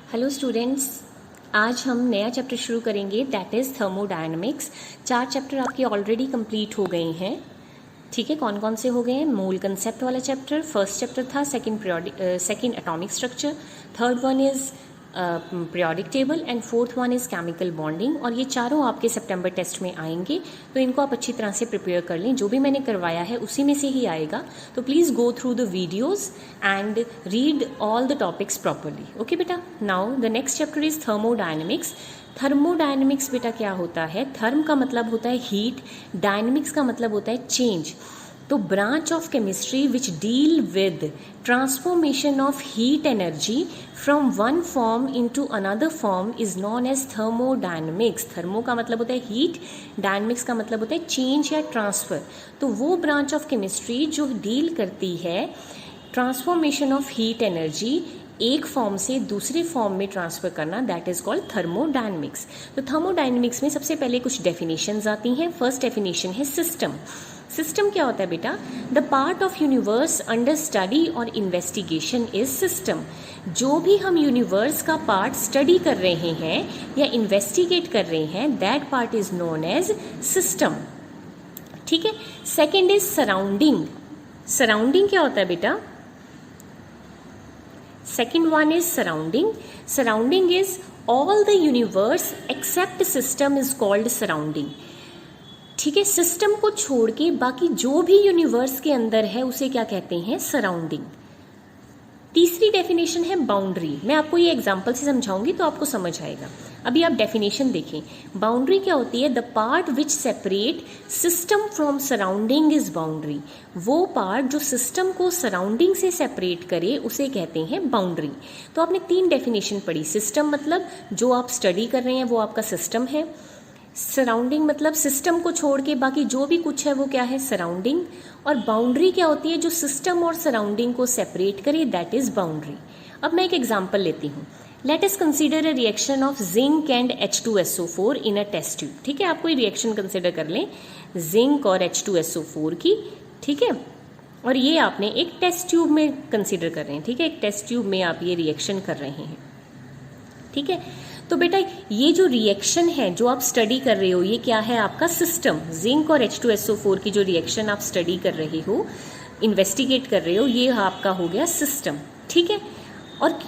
Hello students, आज हम नया चैप्टर शुरू करेंगे दैट इज़ थर्मोडायनेमिक्स। 4 चैप्टर आपके ऑलरेडी कंप्लीट हो गए हैं। ठीक है, कौन कौन से हो गए हैं? मोल कंसेप्ट वाला चैप्टर फर्स्ट चैप्टर था, second atomic structure, third one is periodic table and fourth one is chemical bonding. और ये चारों आपके सितंबर टेस्ट में आएंगे, तो इनको आप अच्छी तरह से प्रिपेयर कर लें। जो भी मैंने करवाया है उसी में से ही आएगा, तो please go through the videos and read all the topics properly. Okay बेटा, now the next chapter is thermodynamics. Thermodynamics बेटा क्या होता है? थर्म का मतलब होता है हीट, डायनेमिक्स का मतलब होता है चेंज। तो branch of chemistry which deal with transformation of heat energy from one form into another form is known as thermodynamics. Thermo का मतलब होता है हीट, डायनेमिक्स का मतलब होता है चेंज या ट्रांसफर। तो वो ब्रांच ऑफ केमिस्ट्री जो डील करती है ट्रांसफॉर्मेशन ऑफ हीट एनर्जी एक फॉर्म से दूसरे फॉर्म में ट्रांसफर करना, दैट इज कॉल्ड थर्मोडायनेमिक्स। तो थर्मोडायनेमिक्स में सबसे पहले कुछ डेफिनेशंस आती हैं। फर्स्ट डेफिनेशन है सिस्टम। सिस्टम क्या होता है बेटा? The part of universe under study और इन्वेस्टिगेशन इज सिस्टम। जो भी हम यूनिवर्स का पार्ट स्टडी कर रहे हैं या इन्वेस्टिगेट कर रहे हैं, that part is known as system. ठीक है। Second is surrounding. सराउंडिंग क्या होता है बेटा? Second one is surrounding. Surrounding is all the universe except system is called surrounding. ठीक है, सिस्टम को छोड़ के बाकी जो भी यूनिवर्स के अंदर है उसे क्या कहते हैं? सराउंडिंग। तीसरी डेफिनेशन है बाउंड्री। मैं आपको ये एग्जांपल से समझाऊंगी तो आपको समझ आएगा। अभी आप डेफिनेशन देखें। बाउंड्री क्या होती है? The part which separate system from surrounding is boundary. वो पार्ट जो सिस्टम को सराउंडिंग से सेपरेट करे उसे कहते हैं बाउंड्री। तो आपने 3 डेफिनेशन पढ़ी। सिस्टम मतलब जो आप स्टडी कर रहे हैं वो आपका सिस्टम है। सराउंडिंग मतलब सिस्टम को छोड़ के बाकी जो भी कुछ है वो क्या है? सराउंडिंग। और बाउंड्री क्या होती है? जो सिस्टम और सराउंडिंग को सेपरेट करे, दैट इज बाउंड्री। अब मैं एक एग्जांपल लेती हूँ। Let us consider a reaction of zinc and H2SO4 in a test tube. ठीक है, आपको ये रिएक्शन कंसीडर कर लें जिंक और H2SO4 की। ठीक है, और ये आपने एक टेस्ट ट्यूब में कंसीडर कर रहे हैं। ठीक है, एक टेस्ट ट्यूब में आप ये रिएक्शन कर रहे हैं। ठीक है, तो बेटा ये जो रिएक्शन है जो आप स्टडी कर रहे हो, ये क्या है? आपका सिस्टम। जिंक और H2SO4 की जो रिएक्शन आप स्टडी कर रहे हो, इन्वेस्टिगेट कर रहे हो, ये आपका हो गया सिस्टम। ठीक है, और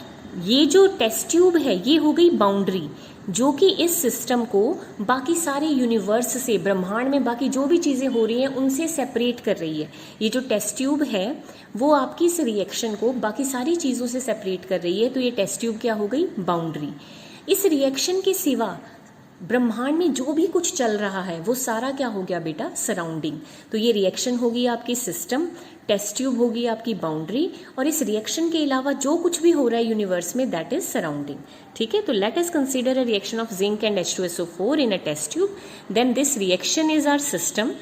ये जो टेस्ट ट्यूब है ये हो गई बाउंड्री, जो कि इस सिस्टम को बाकी सारे यूनिवर्स से, ब्रह्मांड में बाकी जो भी चीज़ें हो रही हैं उनसे सेपरेट कर रही है। ये जो टेस्ट ट्यूब है वो आपकी इस रिएक्शन को बाकी सारी चीज़ों से सेपरेट कर रही है। तो ये टेस्ट ट्यूब क्या हो गई? बाउंड्री। इस रिएक्शन के सिवा ब्रह्मांड में जो भी कुछ चल रहा है वो सारा क्या हो गया बेटा? सराउंडिंग। तो ये रिएक्शन होगी आपकी सिस्टम, टेस्ट ट्यूब होगी आपकी बाउंड्री, और इस रिएक्शन के अलावा जो कुछ भी हो रहा है यूनिवर्स में, दैट इज सराउंडिंग। ठीक है, तो let us consider a reaction of zinc and H2SO4 in a test tube. Then this reaction is our system,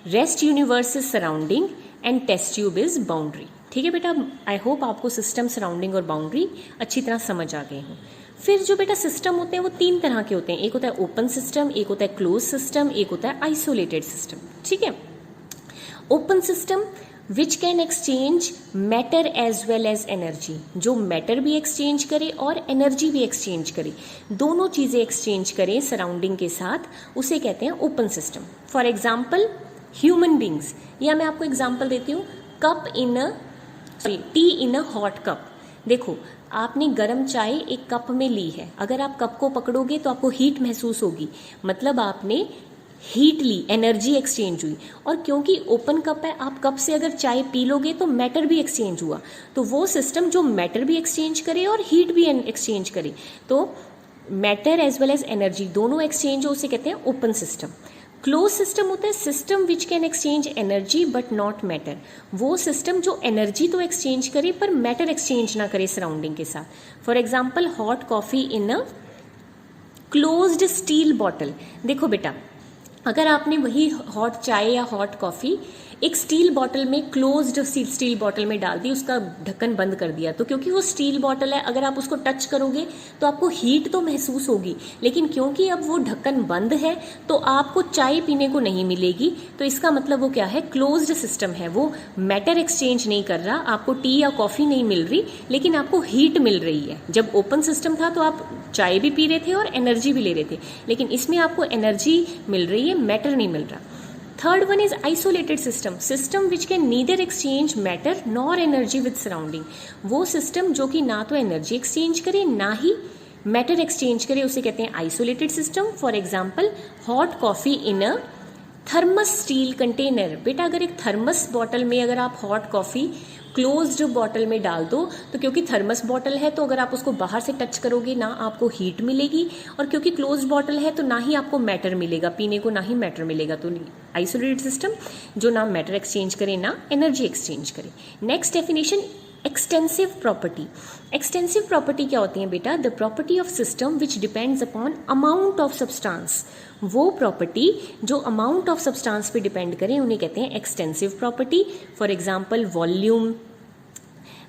rest universe is surrounding and test tube is boundary. ठीक है बेटा, I hope आपको system, surrounding और boundary अच्छी तरह समझ आ गए हों। फिर जो बेटा सिस्टम होते हैं वो 3 तरह के होते हैं। एक होता है ओपन सिस्टम, एक होता है क्लोज सिस्टम, एक होता है आइसोलेटेड सिस्टम। ठीक है, open system which can exchange matter as well as energy. जो मैटर भी एक्सचेंज करे और एनर्जी भी एक्सचेंज करे, दोनों चीज़ें एक्सचेंज करें सराउंडिंग के साथ, उसे कहते हैं open system. For example human beings, या मैं आपको एग्जाम्पल देती हूँ, T in a hot cup. देखो, आपने गर्म चाय एक कप में ली है, अगर आप कप को पकड़ोगे तो आपको हीट महसूस होगी, मतलब आपने हीट ली, एनर्जी एक्सचेंज हुई। और क्योंकि ओपन कप है, आप कप से अगर चाय पी लोगे तो मैटर भी एक्सचेंज हुआ। तो वो सिस्टम जो मैटर भी एक्सचेंज करे और हीट भी एक्सचेंज करे, तो matter as well as energy दोनों एक्सचेंज हो, उसे कहते हैं ओपन सिस्टम। क्लोज सिस्टम होता है system which can exchange energy but not matter. वो सिस्टम जो एनर्जी तो एक्सचेंज करे पर मैटर एक्सचेंज ना करे सराउंडिंग के साथ। For example hot coffee in a closed steel bottle. देखो बेटा, अगर आपने वही हॉट चाय या हॉट कॉफ़ी एक स्टील बॉटल में, क्लोज्ड स्टील बॉटल में डाल दी, उसका ढक्कन बंद कर दिया, तो क्योंकि वो स्टील बॉटल है, अगर आप उसको टच करोगे तो आपको हीट तो महसूस होगी, लेकिन क्योंकि अब वो ढक्कन बंद है तो आपको चाय पीने को नहीं मिलेगी। तो इसका मतलब वो क्या है, क्लोज्ड सिस्टम है, वो मैटर एक्सचेंज नहीं कर रहा, आपको टी या कॉफ़ी नहीं मिल रही, लेकिन आपको हीट मिल रही है। जब ओपन सिस्टम था तो आप चाय भी पी रहे थे और एनर्जी भी ले रहे थे, लेकिन इसमें आपको एनर्जी मिल रही है, मैटर नहीं मिल रहा। Third one is isolated system which can neither exchange matter nor energy with surrounding। वो सिस्टम जो कि ना तो एनर्जी एक्सचेंज करे ना ही मैटर एक्सचेंज करे, उसे कहते हैं isolated system. For example hot coffee in a thermos steel container. बेटा अगर एक थर्मस बॉटल में अगर आप हॉट कॉफी क्लोज्ड बॉटल में डाल दो, तो क्योंकि थर्मस बॉटल है तो अगर आप उसको बाहर से टच करोगे ना आपको हीट मिलेगी, और क्योंकि क्लोज्ड बॉटल है तो ना ही आपको मैटर मिलेगा, पीने को ना ही मैटर मिलेगा। तो आइसोलेटेड सिस्टम जो ना मैटर एक्सचेंज करे ना एनर्जी एक्सचेंज करे। Next definition, extensive property. Extensive property क्या होती है बेटा, the property of system which depends upon amount of substance. वो प्रॉपर्टी जो अमाउंट ऑफ सब्सटेंस पे डिपेंड करें उन्हें कहते हैं extensive property. For example volume,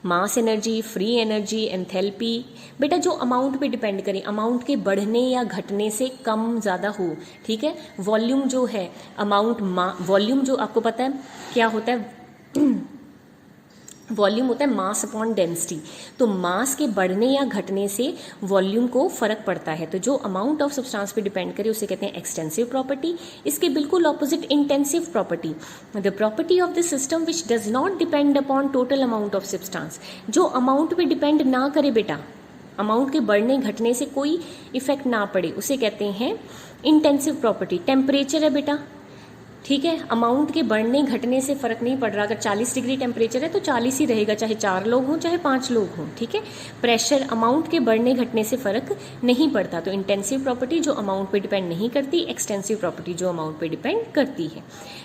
mass energy, free energy, enthalpy. बेटा जो अमाउंट पे डिपेंड करें, अमाउंट के बढ़ने या घटने से कम ज़्यादा हो, ठीक है। वॉल्यूम जो है अमाउंट, वॉल्यूम जो आपको पता है क्या होता है, वॉल्यूम होता है मास अपॉन डेंसिटी। तो मास के बढ़ने या घटने से वॉल्यूम को फर्क पड़ता है। तो जो अमाउंट ऑफ सब्सटेंस पे डिपेंड करे उसे कहते हैं एक्सटेंसिव प्रॉपर्टी। इसके बिल्कुल opposite intensive property, the property of the system which does not depend upon total amount of substance. जो अमाउंट पे डिपेंड ना करे बेटा, अमाउंट के बढ़ने घटने से कोई इफेक्ट ना पड़े, उसे कहते हैं इंटेंसिव प्रॉपर्टी। टेम्परेचर है बेटा, ठीक है, अमाउंट के बढ़ने घटने से फर्क नहीं पड़ रहा। अगर 40 डिग्री टेम्परेचर है तो 40 ही रहेगा, चाहे 4 लोग हों चाहे 5 लोग हों, ठीक है। प्रेशर, अमाउंट के बढ़ने घटने से फर्क नहीं पड़ता। तो इंटेंसिव प्रॉपर्टी जो अमाउंट पे डिपेंड नहीं करती, एक्सटेंसिव प्रॉपर्टी जो अमाउंट पे डिपेंड करती है।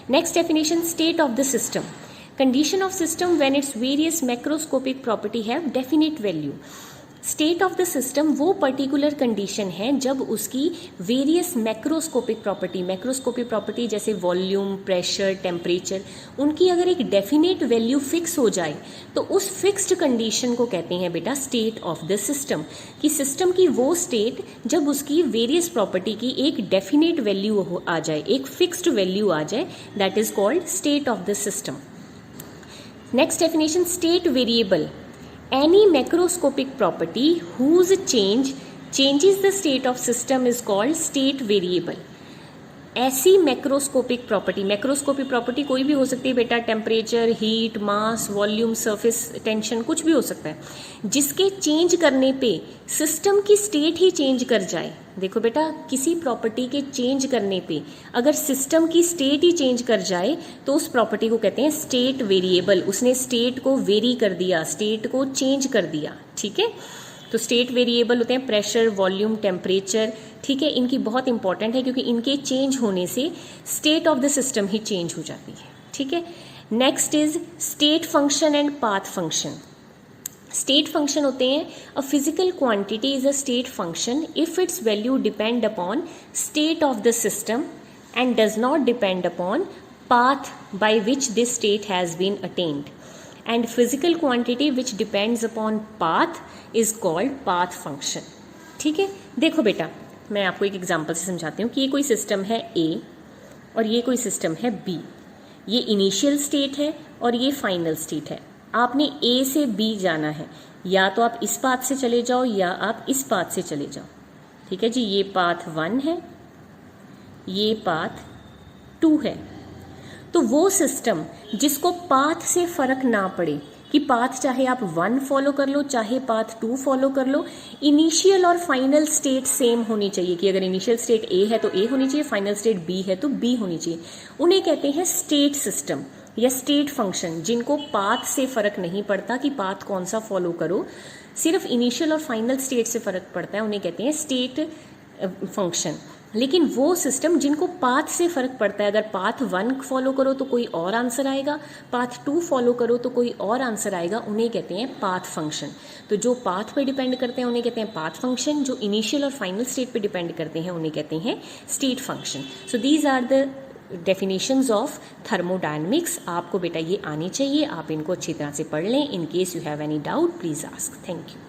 Next definition, state of the system. Condition of system when its various macroscopic property have definite value. State of the system वो पर्टिकुलर कंडीशन है जब उसकी various macroscopic property, macroscopic property जैसे volume, pressure, temperature, उनकी अगर एक definite value fix हो जाए तो उस फिक्स्ड कंडीशन को कहते हैं बेटा स्टेट ऑफ द सिस्टम। कि सिस्टम की वो स्टेट जब उसकी वेरियस प्रॉपर्टी की एक डेफिनेट वैल्यू आ जाए, एक फिक्स्ड वैल्यू आ जाए, that is called state of the system. Next definition, state variable. Any macroscopic property whose changes the state of system is called state variable। ऐसी macroscopic property कोई भी हो सकती है बेटा, टेम्परेचर, हीट, मास, वॉल्यूम, सरफेस टेंशन, कुछ भी हो सकता है, जिसके चेंज करने पे सिस्टम की स्टेट ही चेंज कर जाए। देखो बेटा, किसी प्रॉपर्टी के चेंज करने पे अगर सिस्टम की स्टेट ही चेंज कर जाए तो उस प्रॉपर्टी को कहते हैं स्टेट वेरिएबल। उसने स्टेट को वेरी कर दिया, स्टेट को चेंज कर दिया, ठीक है। तो स्टेट वेरिएबल होते हैं प्रेशर, वॉल्यूम, टेम्परेचर, ठीक है। इनकी बहुत इंपॉर्टेंट है क्योंकि इनके चेंज होने से state of the system he change हो जाती है, ठीक है। Next is state function and path function. State function होते हैं, a physical quantity is a state function if it's value depend upon state of the system and does not depend upon path by which this state has been attained, and physical quantity which depends upon path is called path function। ठीक है, देखो बेटा मैं आपको एक example से समझाती हूँ कि ये कोई सिस्टम है A और ये कोई सिस्टम है B। ये इनिशियल स्टेट है और ये फाइनल स्टेट है। आपने A से B जाना है, या तो आप इस पाथ से चले जाओ या आप इस पाथ से चले जाओ। ठीक है जी, ये पाथ 1 है, ये पाथ 2 है। तो वो सिस्टम जिसको पाथ से फर्क ना पड़े कि पाथ चाहे आप 1 फॉलो कर लो चाहे पाथ 2 फॉलो कर लो, इनिशियल और फाइनल स्टेट सेम होनी चाहिए। कि अगर इनिशियल स्टेट A है तो A होनी चाहिए, फाइनल स्टेट B है तो B होनी चाहिए। उन्हें कहते हैं स्टेट सिस्टम या स्टेट फंक्शन, जिनको पाथ से फर्क नहीं पड़ता कि पाथ कौन सा फॉलो करो, सिर्फ इनिशियल और फाइनल स्टेट से फर्क पड़ता है। उन्हें कहते हैं स्टेट फंक्शन। लेकिन वो सिस्टम जिनको पाथ से फ़र्क पड़ता है, अगर पाथ 1 फॉलो करो तो कोई और आंसर आएगा, पाथ 2 फॉलो करो तो कोई और आंसर आएगा, उन्हें कहते हैं पाथ फंक्शन। तो जो पाथ पे डिपेंड करते हैं उन्हें कहते हैं पाथ फंक्शन, जो इनिशियल और फाइनल स्टेट पे डिपेंड करते हैं उन्हें कहते हैं state function. So these are the definitions of thermodynamics. आपको बेटा ये आनी चाहिए, आप इनको अच्छी तरह से पढ़ लें। In case you have any doubt please ask. Thank you.